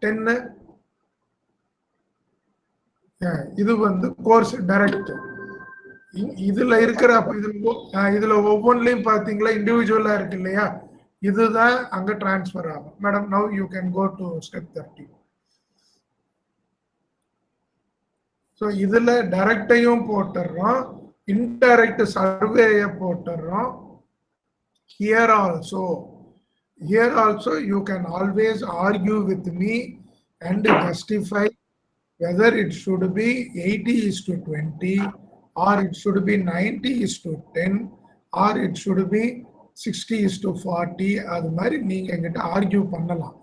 10 இது வந்து course direct. இதுல இருக்கிற இதுல ஒவ்வொன்றிலையும் பாத்தீங்களா இண்டிவிஜுவலா இருக்கு இல்லையா, இதுதான் அங்க டிரான்ஸ்ஃபர் ஆகும். Madam now you can go to step 30. So இதுல டைரக்டையும் போட்டுறோம், இன்டைரக்ட் சர்வேயை போட்டுறோம். Here also you can always argue with me and justify whether it should be 80:20 or it should be 90:10 or it should be 60:40. அது மாதிரி நீங்க என்கிட்ட argue பண்ணலாம்.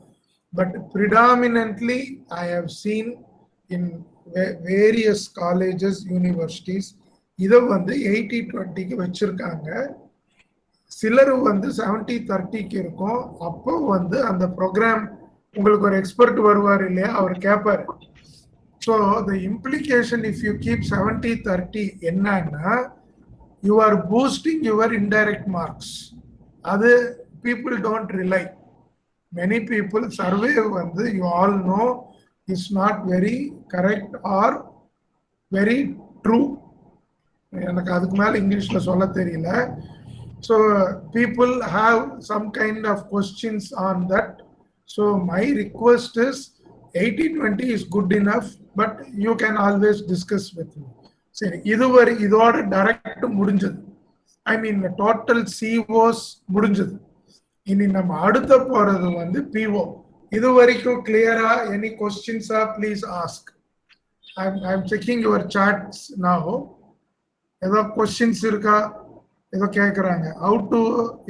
But predominantly I have seen in various colleges, universities இதை வந்து 80:20க்கு வச்சிருக்காங்க. சிலர் வந்து 70:30க்கு இருக்கும். அப்போ வந்து அந்த ப்ரோக்ராம் உங்களுக்கு ஒரு எக்ஸ்பர்ட் வருவார் இல்லையா, அவர் கேட்பாரு. So the implication if you keep 70:30 என்னன்னா you are boosting your indirect marks. அது people don't rely. Many people survey வந்து you all know is not very correct or very true. எனக்கு அதுக்கு மேலே இங்கிலீஷில் சொல்ல தெரியல. So people have some kind of questions on that. So my request is 80:20 is good enough, but you can always discuss with me. சரி, இதுவரை இதோட direct முடிஞ்சது. ஐ மீன் டோட்டல் COs முடிஞ்சது. இனி நம்ம அடுத்த போறது வந்து PO. இது வரைக்கும் கிளியரா? எனி கொஸ்டின்ஸா? Please ask. I am checking your chats now. ஏதோ கொஸ்டின்ஸ் இருக்கா? ஏதோ கேட்குறாங்க. How to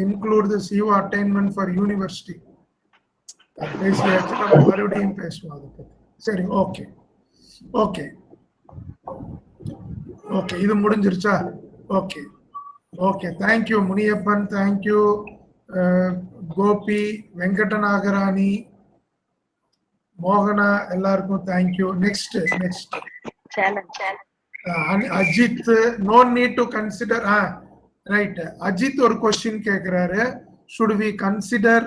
include the CO attainment for university. பேசியாச்சு, நம்ம மறுபடியும் பேசுவோம் அதை பற்றி. சரி, ஓகே ஓகே ஓகே, இது முடிஞ்சிருச்சா? Okay okay, thank you Muniyappan, thank you Gopi, Venkatanagarani, மோகனா, எல்லாருக்கும் thank you. Next Ajith, no need to consider. Right, Ajith ஒரு கொஸ்டின் கேட்கிறாரு, should we consider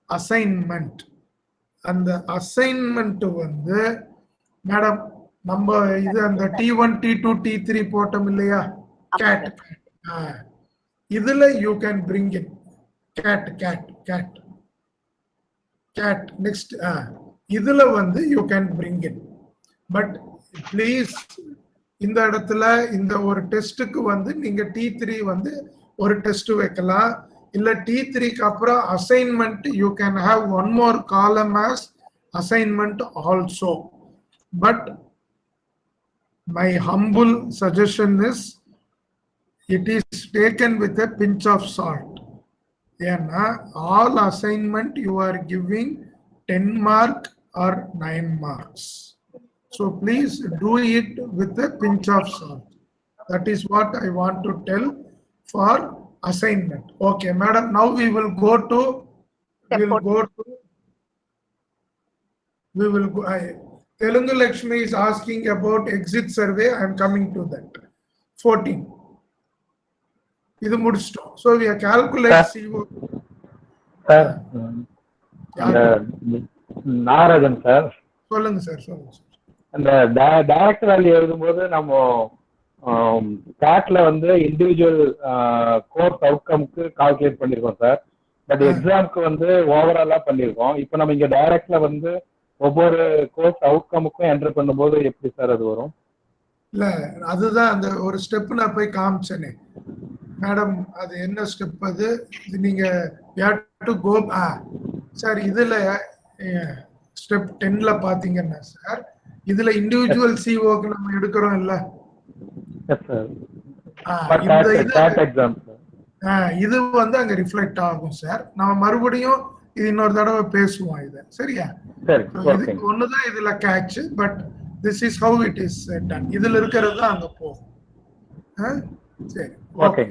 assignment? அந்த அசைன்மெண்ட் வந்து மேடம் நம்ம இது அந்த T1 T2 T3 போட்டோம் இல்லையா, கேட், இதுல you can bring in CAT CAT CAT CAT. Next இதுல வந்து you can bring in. But please இந்த இடத்துல இந்த ஒரு டெஸ்ட்டுக்கு வந்து நீங்க T3 வந்து ஒரு டெஸ்ட் வைக்கலாம். இல்ல T3க்கு அப்புறம் assignment you can have one more column as assignment also. But my humble suggestion is it is taken with a pinch of salt. ஏன்னா all assignment you are giving 10 mark or 9 marks. So please do it with a pinch of salt. That is what I want to tell for assignment. Okay, madam. Now we will go to. Telungu Lakshmi is asking about exit survey. I am coming to that. 14. Idu mudichitom. So we are calculate CO. Sir, Narajan sir. சொல்லுங்க sir, சொல்லுங்க sir. அந்த direct value எழுதும்போது நம்ம கேட்ல வந்து individual course அவுட்கம்க்கு calculate பண்ணிருக்கோம் sir. But எக்ஸாம்க்கு வந்து ஓவராலா பண்ணிருக்கோம். இப்போ நம்ம இங்க டைரக்ட்ல வந்து ஒவ்வொரு கோர்ஸ் அவுட்கமுக்கும் என்டர் பண்ணும்போது எப்படி சார் அது வரும்? இல்ல, அதுதான் அந்த ஒரு ஸ்டெப் நான் போய் காமிச்சேனே மேடம். அது என்ன ஸ்டெப்? அது நீங்க கோ சார். இதுல ஸ்டெப் 10ல பாத்தீங்கன்னா சார், இதுல இண்டிவிஜுவல் சிஓக்கு நம்ம எடுக்கிறோம் இல்ல, இது வந்து அங்க ரிஃப்ளெக்ட் ஆகும் சார். நம்ம மறுபடியும் இது இன்னொரு தடவை பேசுவோம் இத, சரியா? இதுக்கு ஒண்ணுதான் இதுல catch. But this is how it is done. இதுல இருக்கிறது தான் அங்க போகும். சரி, ஓகே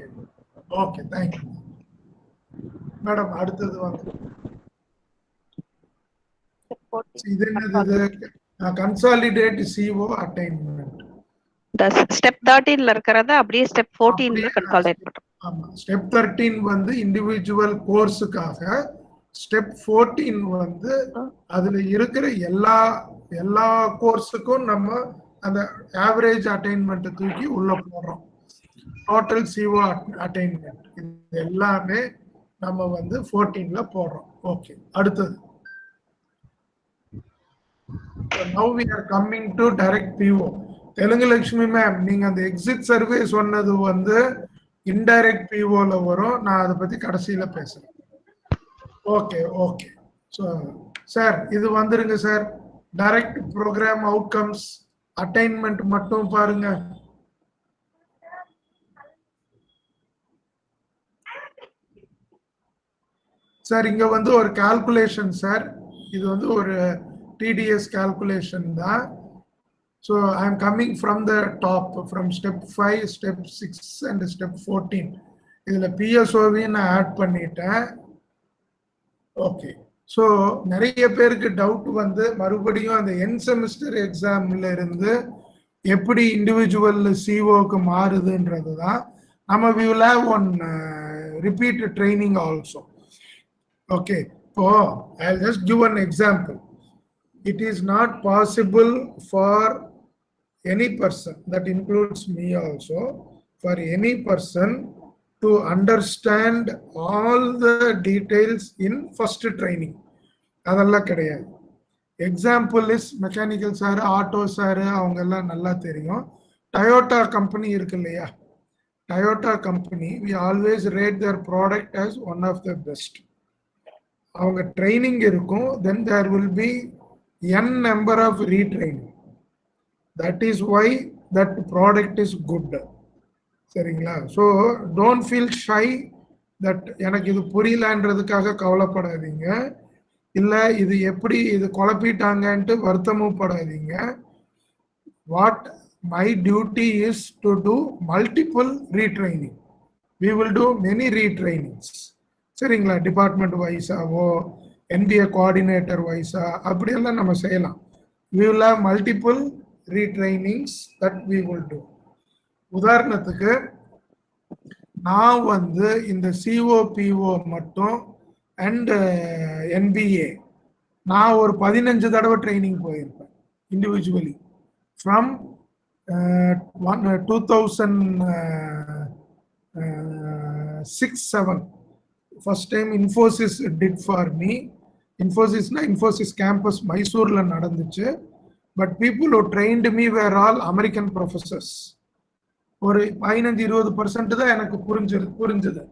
ஓகே, தேங்க்யூ மேடம். அடுத்தது வந்து இது என்னது? Consolidate CO attainment. ஸ்டெப் 13ல இருக்கறத அப்படியே ஸ்டெப் 14ல கன்சாலிடேட் பண்றோம். ஆமா, ஸ்டெப் 13 வந்து இண்டிவிஜுவல் கோர்ஸுக்காக, ஸ்டெப் 14 வந்து அதுல இருக்கிற எல்லா கோர்ஸுக்கும் நம்ம அந்த ஆவரேஜ் அட்டைன்மெண்ட் தூக்கி உள்ள போடுறோம். டோட்டல் CO அட்டைன்மெண்ட் இது எல்லாமே நம்ம வந்து 14ல போடுறோம். ஓகே, அடுத்தது now we are coming to direct PO. Telugu Lakshmi ma'am, நீங்க அந்த எக்ஸிட் சர்வே சொன்னது வந்து இன்டைரக்ட் POல வரும். நான் அதை பத்தி கடைசியில பேசுறேன். Okay okay. ஸோ சார் இது வந்துருங்க சார். டைரக்ட் ப்ரோக்ராம் அவுட்கம்ஸ் அட்டைன்மெண்ட் மட்டும் பாருங்க. சார் இங்க வந்து ஒரு கால்குலேஷன் சார். இது வந்து ஒரு TDS calculation தான். So I am coming from the top, from step 5, step 6 and step 14. இதுல PSOV நான் ஆட் பண்ணிட்டேன். ஓகே, ஸோ நிறைய பேருக்கு டவுட் வந்து மறுபடியும் அந்த என் செமிஸ்டர் எக்ஸாம்ல இருந்து எப்படி இண்டிவிஜுவல் சிஓக்கு மாறுதுன்றது தான். நம்ம we will have one repeat training also. Okay, so I'll just give an example. It is not possible for any person, that includes me also, for any person to understand all the details in first training. அதெல்லாம் கிடையாது. Example is mechanical sir, auto sir, அவங்க எல்லாம் நல்லா தெரியும். Toyota company இருக்கு இல்லையா, Toyota company we always rate their product as one of the best. அவங்க training இருக்கும், then there will be n number of retraining. That is why that product is good. சரிங்களா? So don't feel shy that எனக்கு இது புரியலன்றதுக்காக கவலைப்படாதீங்க, இல்லை இது எப்படி இது குழப்பிட்டாங்கன்ட்டு வருத்தமும் படாதீங்க. What my duty is to do multiple retraining. We will do many retrainings. சரிங்களா? டிபார்ட்மெண்ட் வைஸாவோ NBA கோஆர்டினேட்டர் வைஸா அப்படியெல்லாம் நம்ம செய்யலாம். we will have multiple retrainings that we will do. உதாரணத்துக்கு நான் வந்து இந்த COPO மட்டும் அண்ட் NBA நான் ஒரு 15 தடவை ட்ரைனிங் போயிருப்பேன் individually from 2006-7. First time Infosys did for me. Infosys campus மைசூர்ல நடந்துச்சு. But people who trained me were all American professors. ஒரு 15-20% தான் எனக்கு புரிஞ்சது.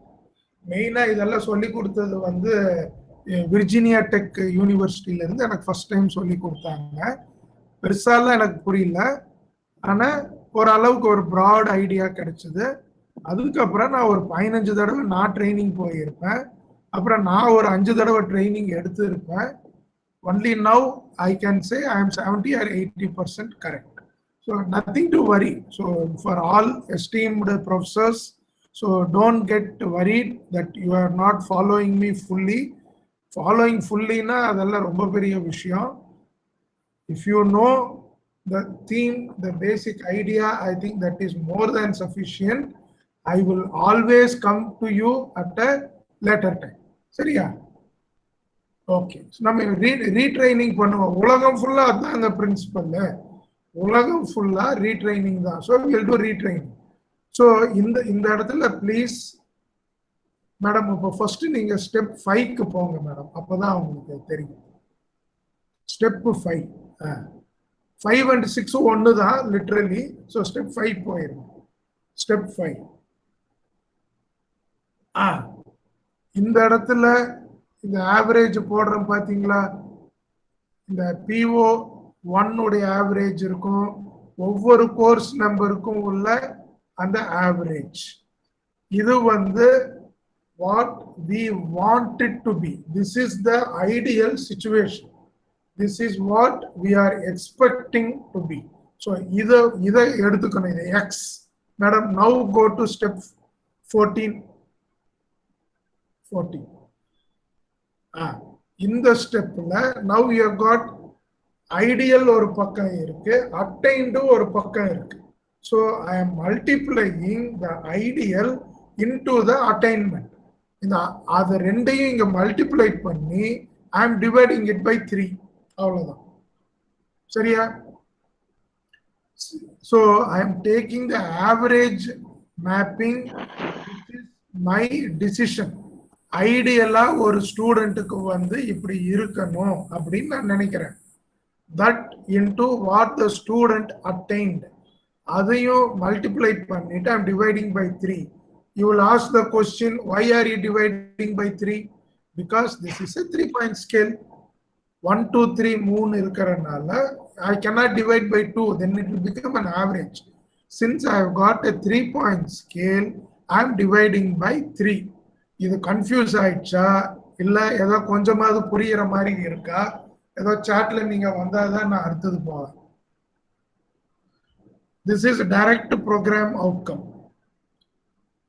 மெயினா இதெல்லாம் சொல்லி கொடுத்தது வந்து விர்ஜீனியா டெக் யூனிவர்சிட்டியில இருந்து எனக்கு ஃபர்ஸ்ட் டைம் சொல்லி கொடுத்தாங்க. பெருசாலாம் எனக்கு புரியல, ஆனா ஓரளவுக்கு ஒரு ப்ராட் ஐடியா கிடைச்சது. அதுக்கப்புறம் நான் ஒரு 15 தடவை நான் ட்ரைனிங் போயிருப்பேன். அப்புறம் நான் ஒரு 5 தடவை ட்ரைனிங் எடுத்திருப்பேன். Only now I can say I am 70 or 80% correct. So nothing to worry. So for all esteemed professors, so don't get worried that you are not following me fully. Following fully na adella romba periya vishayam. If you know the theme, the basic idea, I think that is more than sufficient. I will always come to you at a later time. சரியா? Okay, நம்ம retraining பண்ணுவோம். உலகம் ஃபுல்லா அதான் அந்த principal. உலகம் ஃபுல்லா retraining தான். So will do retraining. So இந்த இடத்துல ப்ளீஸ் மேடம், இப்போ ஃபர்ஸ்ட் நீங்க ஸ்டெப் 5க்கு போங்க மேடம், அப்போதான் உங்களுக்கு தெரியும். ஸ்டெப் 5 5 and 6 ஒன்று தான் லிட்ரலி. ஸோ ஸ்டெப் 5 போயிருங்க. ஸ்டெப் 5 இந்த இடத்துல இந்த ஆவரேஜ் போடுறோம் பாத்தீங்களா? இந்த PO1 உடைய ஆவரேஜ் இருக்கும், ஒவ்வொரு கோர்ஸ் நம்பருக்கும் உள்ள அந்த ஆவரேஜ். இது வந்து what we want it to be. This is the ideal situation. This is what we are expecting to be. So இதை எடுத்துக்கணும். இது X. Madam, now go to step 14. இந்த ஸ்டெப்ல now you have got ideal ஒரு பக்கம் இருக்கு, attained ஒரு பக்கம் இருக்கு. So I am multiplying the ideal into the attainment. இந்த அது ரெண்டையும் இங்க மல்டிப்ளை பண்ணி I am dividing it by 3. அவ்வளவுதான். சரியா? So I am taking the average mapping, which is my decision. ஐடியலா ஒரு ஸ்டூடெண்ட்டுக்கு வந்து இப்படி இருக்கணும் அப்படின்னு நான் நினைக்கிறேன். That into what the student attained, அதையும் மல்டிப்ளை பண்ணிட்டு I'm dividing by 3. You will ask the question, why are you dividing by 3? Because this is a 3-point scale. 1 2 3 3 இருக்கிறனால I cannot divide by 2, then it will become an average. Since I have got a 3-point scale, I am dividing by 3. இது confuse ஆயிடுச்சா இல்ல ஏதோ கொஞ்சமாவது புரியுற மாதிரி இருக்கா? ஏதோ சாட்ல நீங்க வந்தாதான் நான் அடுத்தது போவேன். This is direct program outcome.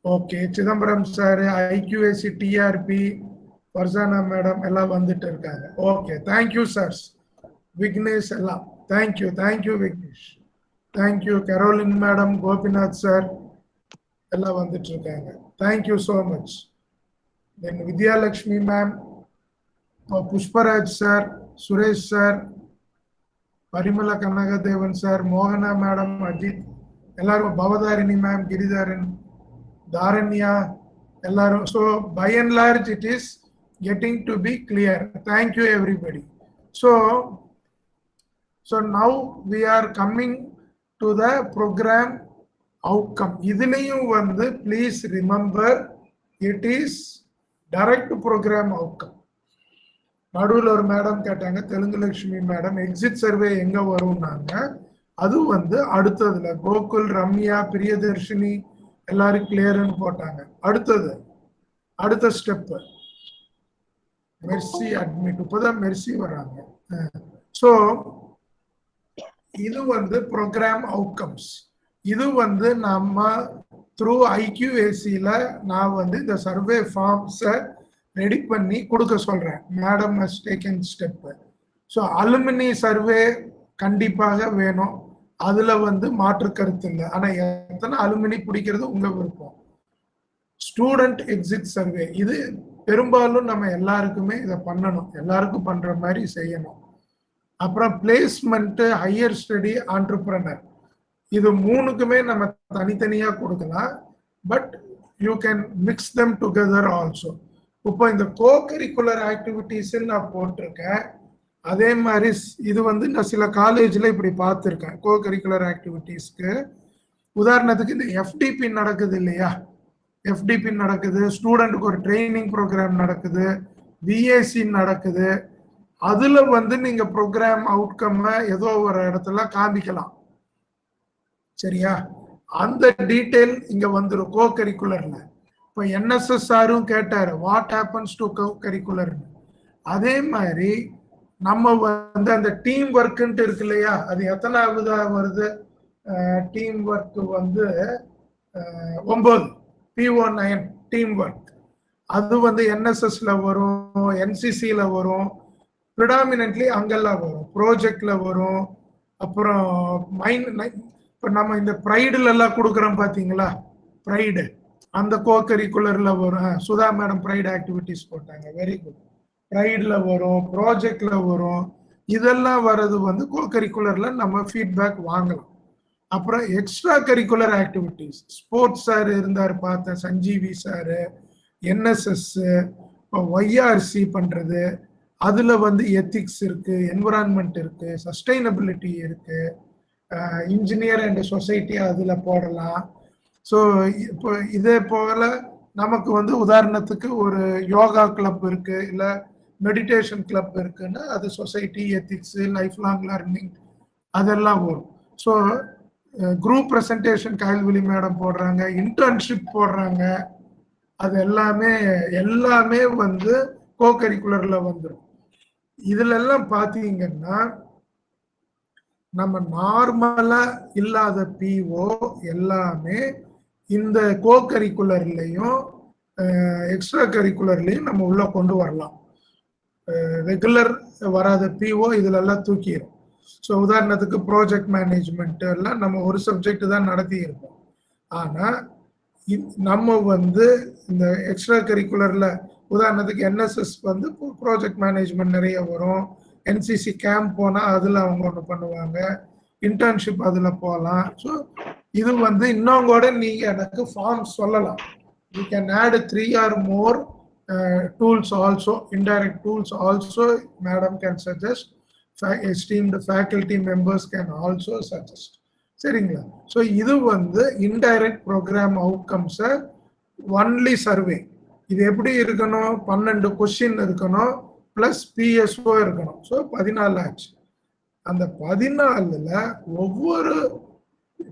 Okay, Chidambaram sir, IQAC, TRP, Varshana madam எல்லாம் வந்துட்டு இருக்காங்க. Okay, thank you sir. விக்னேஷ் எல்லாம் thank you Vignesh, thank you. Caroline madam, Gopinath sir எல்லாம் வந்துட்டு இருக்காங்க. Thank you so much. Then Vidyalakshmi ma'am, Pushparaj sir, Suresh sir, Parimala Kanagadevan sir, மோகனா மேடம், அஜித் எல்லாரும், பவதாரிணி மேம், கிரிதாரன், தாரண்யா எல்லாரும். So by and large it is getting to be clear. Thank you everybody. So now we are coming to the program outcome. இதுலயும் வந்து please remember it is direct program outcome. நடுவில் ஒரு madam கேட்டாங்க, Telugu Lakshmi madam, exit survey எங்க வரும்னாங்க. அது வந்து அடுத்ததுல கோகுல், ரம்யா, பிரியதர்ஷினி எல்லாரும் கிளியர்னு போட்டாங்க. அடுத்த ஸ்டெப் மெர்சி அட்மிட். இப்பதான் மெர்சி வராங்க. ஸோ இது வந்து ப்ரோக்ராம் அவுட்கம்ஸ். இது வந்து நம்ம த்ரூ IQACல நான் வந்து இந்த சர்வே ஃபார்ம்ஸை ரெடி பண்ணி கொடுக்க சொல்றேன். Madam has taken step. So alumni survey கண்டிப்பாக வேணும், அதுல வந்து மாற்று கருத்து இல்லை. ஆனா எத்தனை அலுமினி பிடிக்கிறது உங்க விருப்பம். ஸ்டூடெண்ட் எக்ஸிட் சர்வே இது பெரும்பாலும் நம்ம எல்லாருக்குமே இதை பண்ணணும், எல்லாருக்கும் பண்ற மாதிரி செய்யணும். அப்புறம் பிளேஸ்மெண்ட், ஹையர் ஸ்டடி, ஆண்டர்பிரனர், இது மூணுக்குமே நம்ம தனித்தனியா கொடுக்கலாம். But you can mix them together also. இப்போ இந்த கோ கரிக்குலர் ஆக்டிவிட்டிஸ் நான் போட்டிருக்கேன். அதே மாதிரி இது வந்து நான் சில காலேஜ்ல இப்படி பார்த்துருக்கேன். கோ கரிக்குலர் ஆக்டிவிட்டிஸ்க்கு உதாரணத்துக்கு இந்த FDP நடக்குது இல்லையா, FDP நடக்குது, ஸ்டூடெண்ட்டுக்கு ஒரு ட்ரைனிங் ப்ரோக்ராம் நடக்குது, VAC நடக்குது. அதுல வந்து நீங்க ப்ரோக்ராம் அவுட்கம் ஏதோ ஒரு இடத்துல காமிக்கலாம். சரியா? அந்த டீடைல் இங்க வந்துடும் கோ கரிக்குலர்ல. இப்போ NSSRம் கேட்டாரு வாட் ஹேப்பன்ஸ் டு கோ கரிக்குலர்னு. அதே மாதிரி நம்ம வந்து அந்த டீம் ஒர்க்குன்ட்டு இருக்கு இல்லையா, அது எத்தனாவதா வருது? டீம் ஒர்க் வந்து 9, PO9 டீம் ஒர்க். அது வந்து NSSல வரும், NCCல வரும், ப்ரிடாமினன்ட்லி அங்கெல்லாம் வரும், ப்ராஜெக்ட்ல வரும். அப்புறம் இப்போ நம்ம இந்த ப்ரைடுல எல்லாம் கொடுக்குறோம் பாத்தீங்களா, ப்ரைடு அந்த கோ கரிக்குலர்ல வரும். சுதா மேடம் ப்ரைட் ஆக்டிவிட்டிஸ் போட்டாங்க, வெரி குட். ப்ரைட்ல வரும், ப்ராஜெக்ட்ல வரும். இதெல்லாம் வர்றது வந்து கோ கரிக்குலர்ல நம்ம ஃபீட்பேக் வாங்கலாம். அப்புறம் extra curricular activities, sports sir இருந்தார் பார்த்தேன், சஞ்சீவி சாரு, NSS, YRC பண்றது, அதுல வந்து எத்திக்ஸ் இருக்கு, என்விரான்மெண்ட் இருக்கு, சஸ்டைனபிலிட்டி இருக்கு, இன்ஜினியர் அண்ட் சொசைட்டி அதுல போடலாம். ஸோ இப்போ இதே போல நமக்கு வந்து உதாரணத்துக்கு ஒரு யோகா கிளப் இருக்கு, இல்லை மெடிடேஷன் கிளப் இருக்குன்னா அது society, ethics, life long learning அதெல்லாம் வரும். So group presentation Kayalvizhi madam போடுறாங்க, இன்டர்ன்ஷிப் போடுறாங்க, அது எல்லாமே வந்து கோ கரிக்குலர்ல வந்துடும். இதுல எல்லாம் பாத்தீங்கன்னா நம்ம நார்மலா இல்லாத PO எல்லாமே இந்த கோ கரிக்குலர்லயும் எக்ஸ்ட்ரா கரிக்குலர்லயும் நம்ம உள்ள கொண்டு வரலாம். ரெகுலர் வராத PO இதுல எல்லாம் தூக்கிடும். ஸோ உதாரணத்துக்கு ப்ராஜெக்ட் மேனேஜ்மெண்ட் எல்லாம் நம்ம ஒரு சப்ஜெக்ட் தான் நடத்தி இருப்போம். ஆனா நம்ம வந்து இந்த எக்ஸ்ட்ரா கரிக்குலர்ல உதாரணத்துக்கு என்எஸ்எஸ் வந்து ப்ராஜெக்ட் மேனேஜ்மெண்ட் நிறைய வரும், என்சிசி கேம்ப் போனா அதுல அவங்க ஒன்று பண்ணுவாங்க, இன்டர்ன்ஷிப் அதுல போகலாம். ஸோ இது வந்து இன்னும் கூட நீங்க எனக்கு ஃபார்ம் சொல்லலாம். You can add 3 or more tools also, indirect tools also madam can suggest, esteemed faculty members can also suggest. சரிங்களா? ஸோ இது வந்து இன்டைரக்ட் ப்ரோக்ராம் அவுட்கம்ஸை ஒன்லி சர்வே. இது எப்படி இருக்கணும்? 12 கொஸ்டின் இருக்கணும், பிளஸ் பிஎஸ்ஓ இருக்கணும். ஸோ 14 ஆச்சு. அந்த 14ல ஒவ்வொரு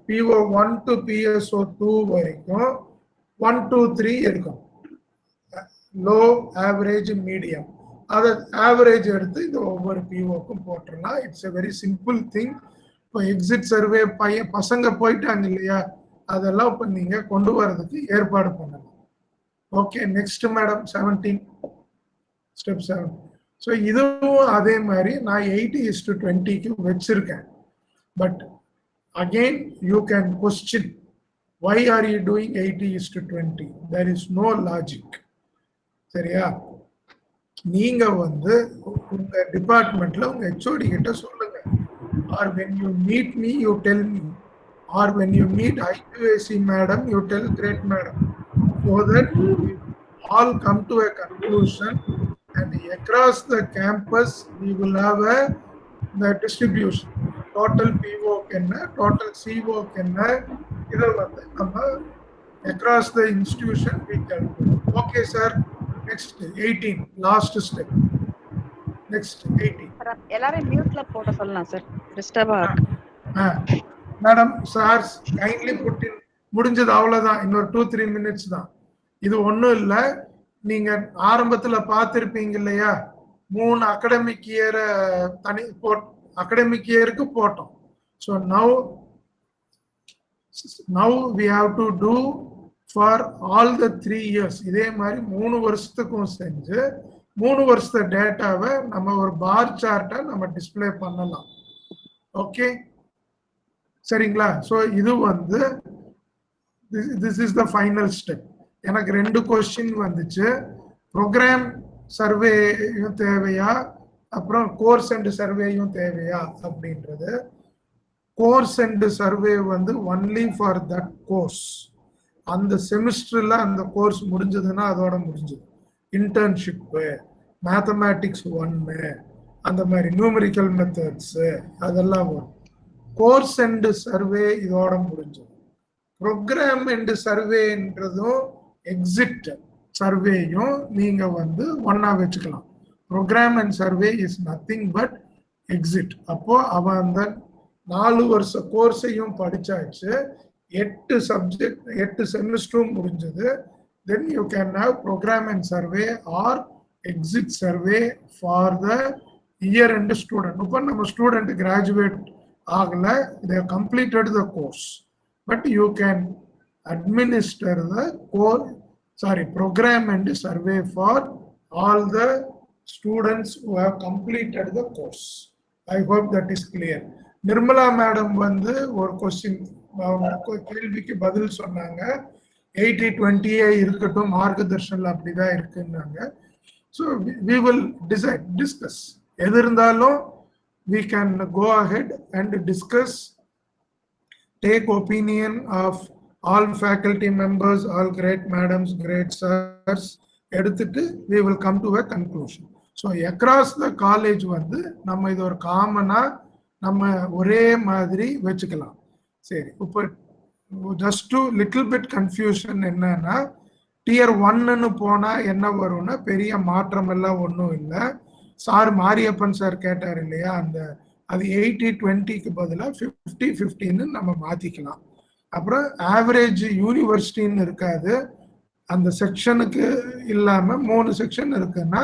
PO1 to PSO2 வரைக்கும் 1, 2, 3 இருக்கும். Low, average, medium. அதை ஆவரேஜ் எடுத்து இந்த ஒவ்வொரு பிஓக்கும் போட்டுடலாம். It's a very simple thing. இப்போ எக்ஸிட் சர்வே பசங்க போயிட்டாங்க இல்லையா, அதெல்லாம் இப்போ நீங்க கொண்டு வரதுக்கு ஏற்பாடு பண்ணலாம். Okay, next madam 17 step 7. So இதுவும் அதே மாதிரி நான் 80:20க்கு வச்சிருக்கேன். But again you can question, why are you doing 80:20? there is no logic. சரியா? நீங்க வந்து உங்க டிபார்ட்மெண்ட்ல உங்க ஹெச்ஓடி கிட்ட சொல்லுங்க, or when you meet me you tell me, or when you meet IQAC madam you tell great madam, so that we all come to a conclusion and across the campus we will have the distribution, total PO என்ன, total CO என்ன, இதை வந்து நம்ம across the institution we can do. Okay sir. Next 18, last step. Next 18. எல்லாரும் மியூட்ல போட சொல்லலாம் sir, டிஸ்டர்பா இருக்கு. Madam sir kindly put in. முடிஞ்சது, அவ்வளவுதான். இன்னொரு 2-3 minutes தான். இது ஒண்ணும் இல்ல, நீங்க ஆரம்பத்துல பார்த்திருப்பீங்க இல்லையா, 3 அகாடமிக் இயர் தனி அகாடமிக் இயருக்கு போட்டோம். So now we have to do for all the 3 years. இதே மாதிரி 3 வருஷத்துக்கும் செஞ்சு 3 வருஷத்து டேட்டாவை நம்ம ஒரு பார் சார்ட்டை நம்ம டிஸ்பிளே பண்ணலாம். ஓகே, சரிங்களா? ஸோ இது வந்து this is the final step. எனக்கு 2 கொஸ்டின் வந்துச்சு. ப்ரோக்ராம் சர்வேயும் தேவையா, அப்புறம் கோர்ஸ் அண்ட் சர்வேயும் தேவையா அப்படின்றது. கோர்ஸ் அண்ட் சர்வே வந்து ஒன்லி ஃபார் தட் கோர்ஸ். அந்த செமிஸ்டர்ல அந்த கோர்ஸ் முடிஞ்சதுன்னா அதோட முடிஞ்சது. இன்டர்ன்ஷிப்பு, மேத்தமேட்டிக்ஸ் 1, அந்த மாதிரி நியூமரிக்கல் மெத்தட்ஸ் அதெல்லாம் வரும். கோர்ஸ் அண்ட் சர்வே இதோட முடிஞ்சது. ப்ரோக்ராம் அண்ட் சர்வேன்றதும் எக்ஸிட் சர்வேயும் நீங்க வந்து ஒன்னா வச்சுக்கலாம். Program and survey is nothing but exit. அப்போ அவன் அந்த 4 வருஷ கோர்ஸையும் படிச்சாச்சு, 8 சப்ஜெக்ட் 8 செமிஸ்டரும் முடிஞ்சது. then you can have program and survey or exit survey for the year end student. இப்போ நம்ம ஸ்டூடெண்ட் கிராஜுவேட் ஆகல, they have completed the course, but you can administer the program and survey for all the students who have completed the course. I hope that is clear. Nirmala madam வந்து ஒரு கேள்விக்கு பதில் சொன்னாங்க, 80-20 இருக்கட்டும், மார்கதர்ஷன்ல அப்படிதான் இருக்குன்னாங்க. So we will discuss. எது இருந்தாலும் we can go ahead and discuss, take opinion of all faculty members, all great madams, great sirs, எடுத்துட்டு we will come to a conclusion. So across the college வந்து நம்ம இது ஒரு காமனா நம்ம ஒரே மாதிரி வச்சுக்கலாம். சரி, இப்போ just to little bit confusion என்னன்னா, டியர் 1ன்னு போனா என்ன வரும்னா பெரிய மாற்றம் எல்லாம் ஒன்றும் இல்லை. சார் மாரியப்பன் சார் கேட்டார் இல்லையா, அது 80-20க்கு பதிலாக 50-50ன்னு நம்ம மாத்திக்கலாம். அப்புறம் ஆவரேஜ் யூனிவர்சிட்டின்னு இருக்காது, அந்த செக்ஷனுக்கு இல்லாம 3 செக்ஷன் இருக்குன்னா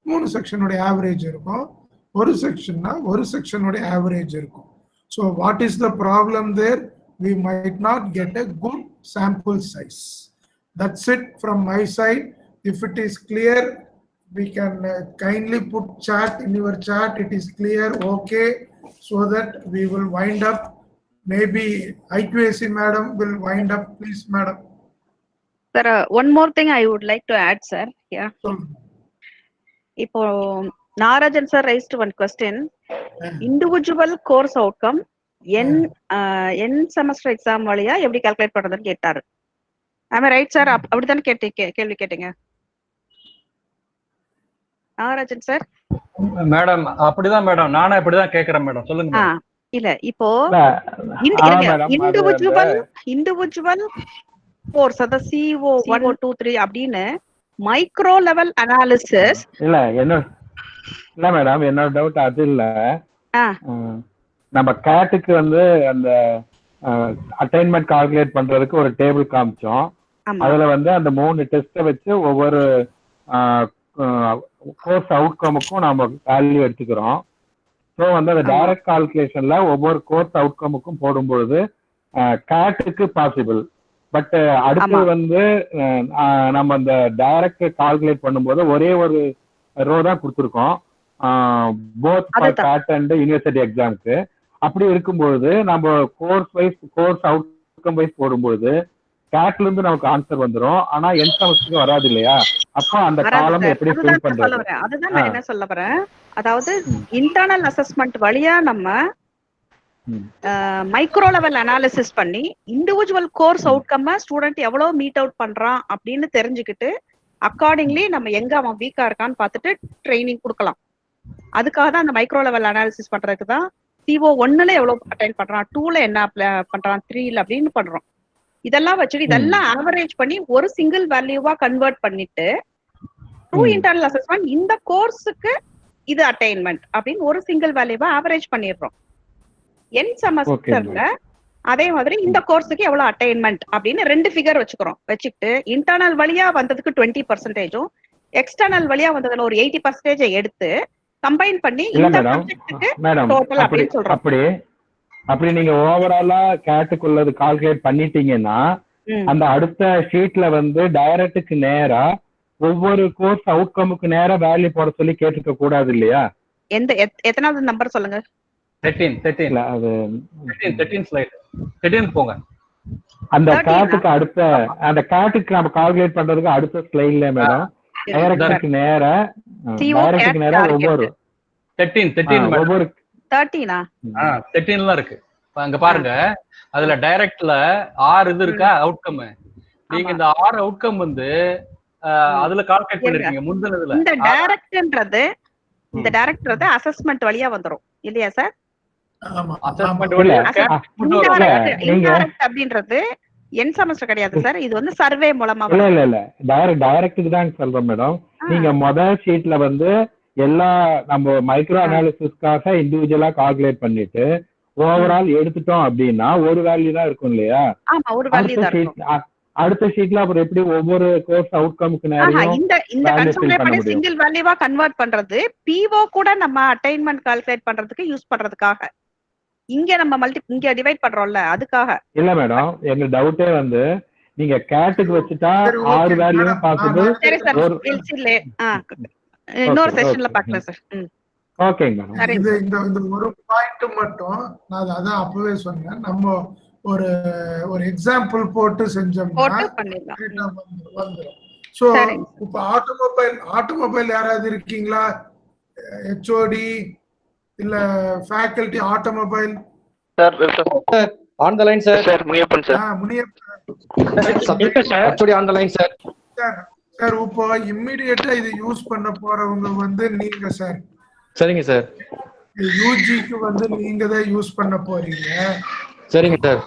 3 செக்ஷனுடைய ஆவரேஜ் இருக்கும், ஒரு செக்ஷன்னா ஒரு செக்ஷனுடைய ஆவரேஜ் இருக்கும். So what is the problem there? we might not get a good sample size. That's it from my side. If it is clear, we can kindly put chat in your chat. It is clear, okay, so that we will wind up. Maybe IQAC madam will wind up. Please madam. Sir, one more thing I would like to add, sir. Yeah. சொல்லுங்க. இப்போ Narajan sir raised one question. Individual course outcome n semester exam வழியா எப்படி calculate பண்றதுன்னு கேட்டாரு. Am I right, sir? அப்படித்தானே கேள்வி கேட்டீங்க Nagarajan sir? Madam அப்படிதான் மேடம், நானும் இப்படிதான் கேக்குறேன் மேடம். சொல்லுங்க. இல்ல இப்போ இண்டிவிஜுவல் இண்டிவிஜுவல் கோர்ஸ் அத CO 1 2 3 அப்படின்னு மைக்ரோ லெவல் அனாலிசிஸ் இல்ல மேடம், என்னோட டவுட் அது இல்ல. நம்ம கேட்டுக்கு வந்து அந்த அட்டைன்மெண்ட் கால்குலேட் பண்றதுக்கு ஒரு டேபிள் காமிச்சோம். அதுல வந்து அந்த 3 டெஸ்ட வச்சு ஒவ்வொரு கோர்ஸ் அவுட்கமுக்கும் நாம வேல்யூ எடுத்துக்கிறோம். ஸோ வந்து அந்த டைரக்ட் கால்குலேஷன்ல ஒவ்வொரு கோர்ஸ் அவுட்கமுக்கும் போடும்பொழுது கேட்டுக்கு பாசிபிள். பட் அடுத்து வந்து நம்ம அந்த டைரக்ட் கால்குலேட் பண்ணும்போது ஒரே ஒரு ரோ தான் கொடுத்துருக்கோம், both for CAT and university எக்ஸாம்க்கு. அப்படி இருக்கும்போது நம்ம கோர்ஸ் அவுட்கம் வைஸ் போடும்போது கேட்ல இருந்து நமக்கு ஆன்சர் வந்துரும், ஆனா என் செமஸ்டருக்கு வராது இல்லையா? அப்போ அந்த காலம் எப்படி ஃபில் பண்றது? அதுதான் நான் என்ன சொல்ல வரேன். அதாவது இன்டர்னல் அசஸ்மெண்ட் வழியா நம்ம மைக்ரோ லெவல் அனாலிசிஸ் பண்ணி இண்டிவிஜுவல் கோர்ஸ் அவுட்கம் ஸ்டூடெண்ட் எவ்வளவு மீட் அவுட் பண்றான் அப்படின்னு தெரிஞ்சுக்கிட்டு அக்கார்டிங்லி நம்ம எங்க அவன் வீக்கா இருக்கான்னு பார்த்துட்டு ட்ரைனிங் கொடுக்கலாம். அதுக்காக தான் அந்த மைக்ரோ லெவல் அனாலிசிஸ் பண்றதுக்கு தான் CO 1ல எவ்வளவு அட்டைன் பண்றான், 2ல என்ன பண்றான், 3ல அப்படின்னு பண்றோம். இதெல்லாம் வச்சுட்டு இதெல்லாம் ஆவரேஜ் பண்ணி ஒரு சிங்கிள் வேல்யூவா கன்வெர்ட் பண்ணிட்டு ட்ரூ இன்டர்னல் அசஸ்மெண்ட் இந்த கோர்ஸுக்கு இது அட்டைன்மெண்ட் அப்படின்னு ஒரு சிங்கிள் வேல்யூவா ஆவரேஜ் பண்ணிடுறோம். என் செமஸ்டர்ல அதே மாதிரி இந்த கோர்ஸுக்கு எவ்வளவு அட்டைன்மெண்ட் அப்படின்னு 2 ஃபிகர் வச்சுக்கிட்டு இன்டர்னல் வழியா வந்ததுக்கு 20%, எக்ஸ்டர்னல் வழியா வந்ததுல ஒரு 80% எடுத்து கம்பைன் பண்ணி இந்த சப்ஜெக்ட்டுக்கு டோட்டல் அப்படின்னு சொல்றோம். அப்படி நீங்க ஓவராலா கேட்டுக்குள்ளது கால்குலேட் பண்ணிட்டீங்கன்னா அந்த அடுத்த ஷீட்ல வந்து டைரக்டுக்கு நேரா ஒவ்வொரு கோர்ஸ் அவுட்கமுக்கு நேரா வேல்யூ போட சொல்லி கேட்டுக்க கூடாது இல்லையா? எத்தனாவது நம்பர் சொல்லுங்க? 13 அது 13 ஸ்லைட் 13 போங்க. அந்த கேட்டுக்கு அடுத்த அந்த கேட்டுக்கு நம்ம கால்குலேட் பண்றதுக்கு அடுத்த ஸ்லைட்ல மேடம் டைரக்டுக்கு நேரா ஒவ்வொரு 13 ஒவ்வொரு 13 இருக்கு. அங்க பாருங்க, அதுல டைரக்ட்ல 6 இது இருக்கா அவுட்கம். நீங்க இந்த 6 அவுட்கம் வந்து அதுல கால்குலேட் பண்ணிருக்கீங்க முந்தினதுல. இந்த டைரக்ட்ன்றது அசஸ்மெண்ட் வழியா வந்துரும் இல்லையா சார்? அசஸ்மெண்ட் வழியா இன்டைரக்ட் அப்படின்றது என் செமஸ்டர் கிடையாது சார், இது வந்து சர்வே மூலமா. இல்ல டைரக்ட்டுக்கு தான் சொல்றேன் மேடம். நீங்க முதல் ஷீட்ல வந்து எல்லா நம்ம மைக்ரோ அனாலிசிஸ்க்காக இண்டிவிஜுவலா கால்குலேட் பண்ணிட்டு ஓவரால் எடுத்துட்டோம் அப்படின்னா ஒரு வேல்யூ தான் இருக்கும் இல்லையா? அடுத்த ஷீட்ல அப்புறம் எப்படி ஒவ்வொரு கோர்ஸ் அவுட்கமுக்கு நேரம் இந்த கன்செப்ட் சிங்கிள் வேல்யூவா கன்வெர்ட் பண்றது PO கூட நம்ம அட்டைன்மெண்ட் கால்குலேட் பண்றதுக்கு யூஸ் பண்றதுக்காக இங்க நம்ம இங்க டிவைட் பண்றோம்ல அதுக்காக இல்ல மேடம். எங்க டவுட்டே வந்து நீங்க கேட்டுக்கு வச்சுட்டா 6 வேல்யூ பாசிபிள். இன்னொரு செஷன்ல பார்க்கலாம் சார். ஓகேங்க மேடம். இந்த ஒரு பாயிண்ட் மட்டும் நான் அதான் அப்பவே சொன்னேன், நம்ம ஒரு எக்ஸாம்பிள் போட்டு செஞ்சோம்னா வந்துரும். சோ இப்ப ஆட்டோமொபைல் யாராவது இருக்கீங்களா? HOD இல்ல faculty automobile? Sir on the line sir. Muniyappan sir. Muniyappan sir HOD on the line sir. Sir இப்போ இமிடியேட்டா இது யூஸ் பண்ண போறவங்க வந்து நீங்க சார். சரிங்க சார். யூஜிக்கு வந்து நீங்க தான் யூஸ் பண்ண போறீங்க. சரிங்க சார்.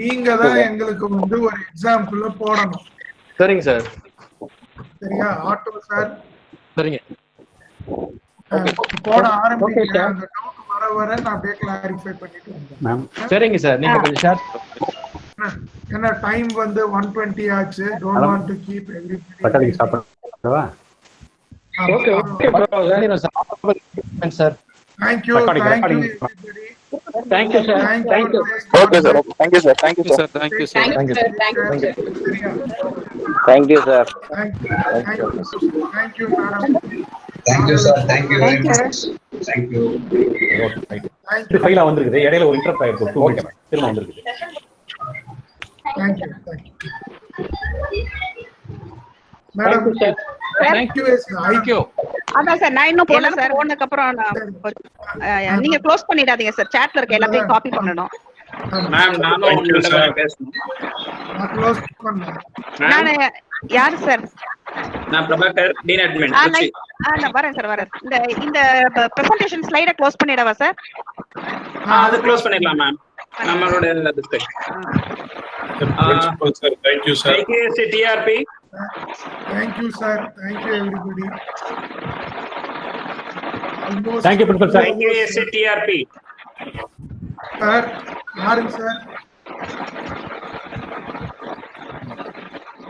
நீங்க தான் எங்களுக்கு வந்து ஒரு எக்ஸாம்பிள் போடணும். சரிங்க சார். சரியா ஆட்டோ சார்? சரிங்க. போட ஆரம்பிங்க. அந்த டவுட் வர நான் அப்படியே கிளாரிஃபை பண்ணிட்டு வரேன். சரிங்க சார். நீங்க கொஞ்சம் ஷேர் என்ன டைம் வந்து 1:20 ஆச்சு. Don't want to keep everybody. பட்டடிக்கு ஸ்டாப் பண்ணவா? Okay sir. Thank you everybody. Thank you sir. Thank you. Okay sir. Thank you sir. Thank you sir. Thank you sir. Thank you sir. Thank you sir. Thank you madam. Thank you sir. Thank you very much. Thank you. Thank you. ஃபைலா வந்திருக்குது. இடையில ஒரு interrupt ஆயிருக்கு. 2 minute திரும்ப வந்திருக்குது. Thank you. Madam thank you thank you. அதான் sir நான் இன்னும் போல சார். போனதுக்கு அப்புறம் நீங்க க்ளோஸ் பண்ணிடாதீங்க சார். சாட்ல இருக்க எல்லாத்தையும் காப்பி பண்ணனும். மேம் நானும் உங்ககிட்ட பேசணும். நான் க்ளோஸ் பண்ணேன். நான் யார் சார்? நான் பிரபாகர் டீன் அட்மின். நான் வரேன் சார் வரேன். இந்த பிரசன்டேஷன் ஸ்லைட க்ளோஸ் பண்ணிடவா சார்? அது க்ளோஸ் பண்ணிடலாம் மேம். நம்மளோட discussion. Principal sir, thank you sir. TRP. Thank you sir. Thank you everybody. Thank you, Principal sir. TRP. Sir, யாருங்க சார்?